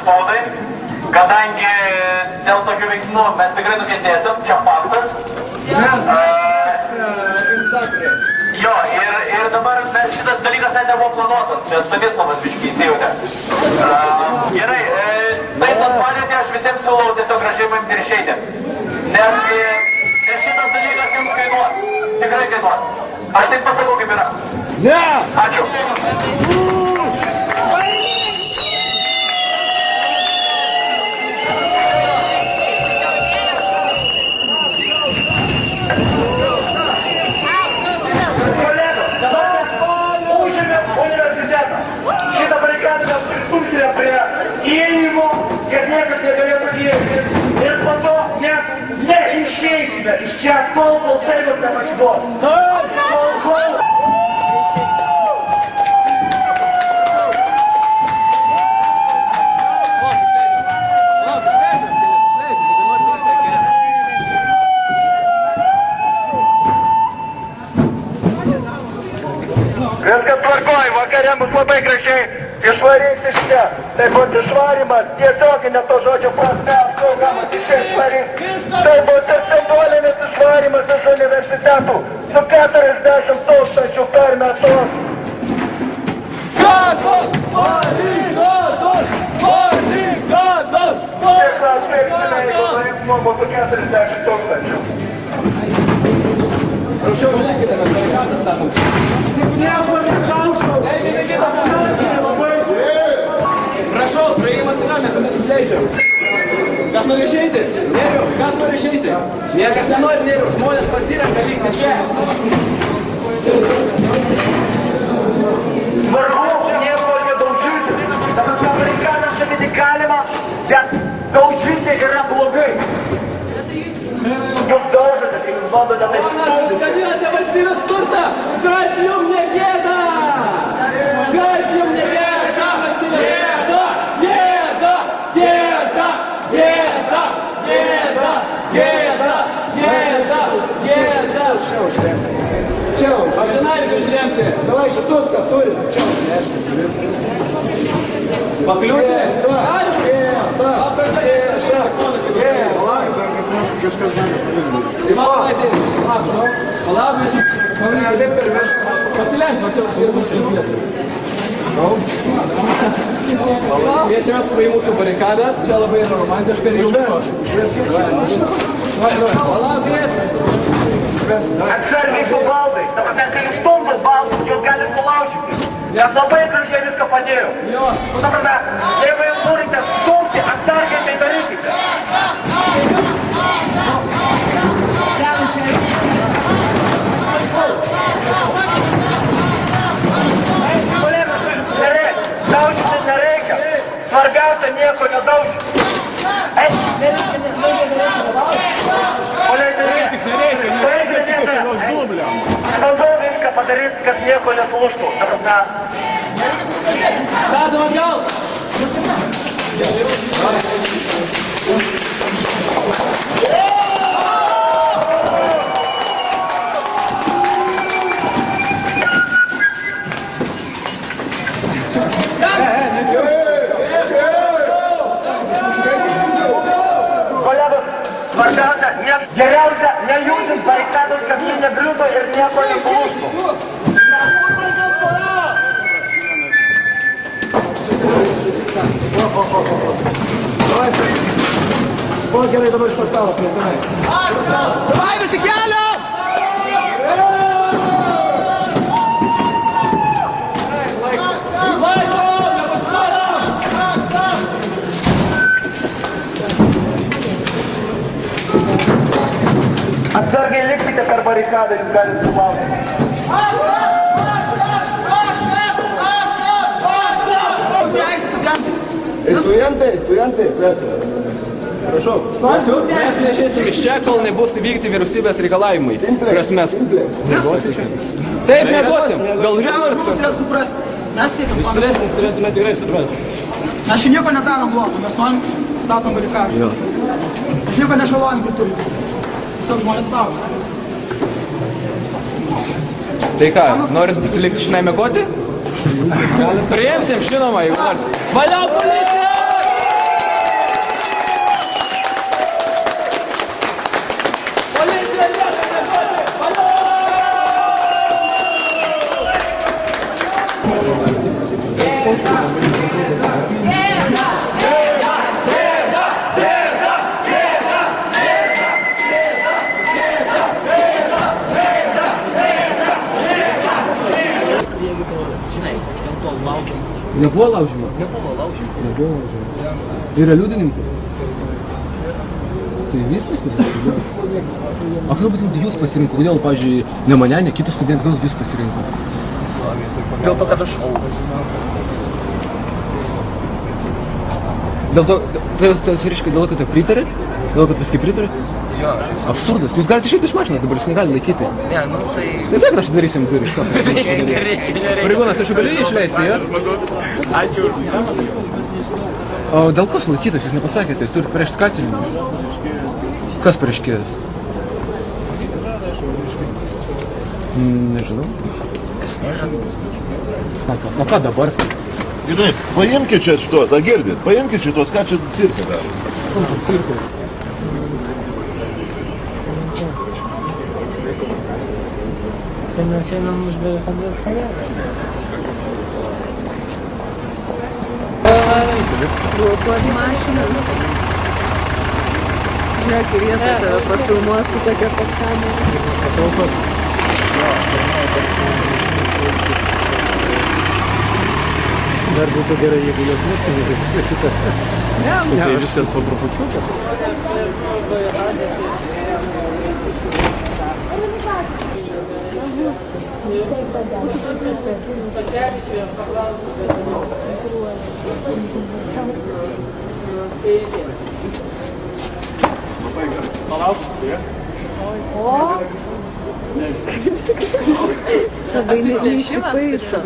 spaudai, kadangi dėl tokių veiksmų mes tikrai nukentėsim, čia faktas. Mes organizatoriai. Jo, ir dabar šitas dalykas net nebuvo planuotas, čia Stanislavas biškį įsijutė. Gerai, taisant padėtį aš visiems siūlau tiesiog gražiai paimti ir išeiti. Nes šitas dalykas jums kainuos, tikrai kainuos. Aš taip pasakau, kaip yra. Ne! Ačiū. Įėjimo, kad niekas negalėtų įeiti. Ir po to net neišeisime iš čia, kol Seimo nepasiduos. Kol. Viskas tvarkoj, vakare bus labai gražiai. Išvarys iš čia. Tai bus išvarymas, tiesioginė to žodžio prasme, apsaugamas iš čia išvarys. Tai bus ir simbolinis išvarymas iš universitetų su 40 000 per metus. Gados! Barikados! Barikados! Tiek atpirksime, jeigu norėsime būtų 40 000. Prašau, žiūrėkite, mes barikadas statom. Prašau, praėjimas yra, mes tada susileidžiam. Kas nori išeiti? Neriu, kas nori išeiti? Niekas nenori, neriu, žmonės pasirenka likti čia. Svarbu nieko nedaužyti. Ta prasme, barikadą statyti galima, bet daužyti yra blogai. Jūs daužote, kai jūs bandote taip stumdyti. Gadinate valstybės turtą! Kaip jums negėda? Kaip jums negėda, valstybės? Gėda! Gėda! Gėda! Gėda! Gėda! Gėda! Gėda! Gėda! Čia užremti. Apžinarį užremti. Davai šitus, ką turim. Čia užremti. Pakliūti? Kažkas gali Palauk, pasilenk, mačiau švirmuškį vietą. Kviečiame apsvai mūsų barikadas, čia labai yra romantiška ir jums. Atsargiai su baldais. Ta prasme, kai jūs stumdat baldus, jūs galite sulaužyti. Nes labai gražiai viską padėjau. Ta prasme, jeigu jūs norite stumti, atsargiai tai darykite. Daužyti nereikia. Svarbiausia nieko nedaužyti. Aš bandau viską padaryti, kad nieko nesulūžtų. Ta prasme. Dadam atgal! Svarbiausia, geriausia nejudint barikados, kad ji negriūtų ir nieko nesulūžtų. O, gerai, dabar šitą stalą priimtinai. Davai visi keliam! Atsargiai likite per barikadą, jūs galite sulaužyti. Estudiantai, prašau. Mes nešėsim iš čia, kol nebus vykti vyriausybės reikalavimai, kurias mes... Taip, nebuosim. Gal jūs norit? Turėtų suprasti. Mes siekiam Jūs vyresnis turėtume tikrai suprasti. Mes čia nieko nedarom blogo, mes norim statom barikadus. Mes nieko nežalojam kitur. Tiesiog žmonės saugus. Tai ką, norit likti šiandien mėgoti? Priimsim, žinoma, jeigu norit. Valia policija! Nebuvo laužimo? Nebuvo laužimo. Nebuvo laužimo. Yra liudininkų? Tai viskas, o kodėl būtent jūs pasirinko? Kodėl, pavyzdžiui, ne mane, ne kitus studentus, kodėl jūs pasirinko? Dėl to, kad aš... Dėl to, tai reiškia, dėl to, kad pritarė? Dėl to, kad paskui pritarė? Jo. Absurdas, jūs galite išeiti iš mašinos, dabar jis negali laikyti. Ne, nu tai... Tai taip aš darysim durį. Pareigūnas, aš jau galiu jį išleisti, jo? Ačiū. O dėl ko sulaikytas, jūs nepasakėte, jūs turite pareišti kaltinimą? Kas pareiškėjas? Nežinau. Kas nežinau. O ką dabar? Gerai, paimkit čia šitos, girdit, paimkit šitos, ką čia cirką daro. Cirkas. Când nu își vede că Duoti mašiną. Žiūrėk, ir jie tave pafilmuos su tokia pat kamera. Dar būtų gerai, jeigu jos neštumėte visą kitą. Ne, viskas po trupučiuką. Labai neišsipaišo.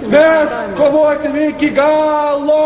Mes kovosime iki galo!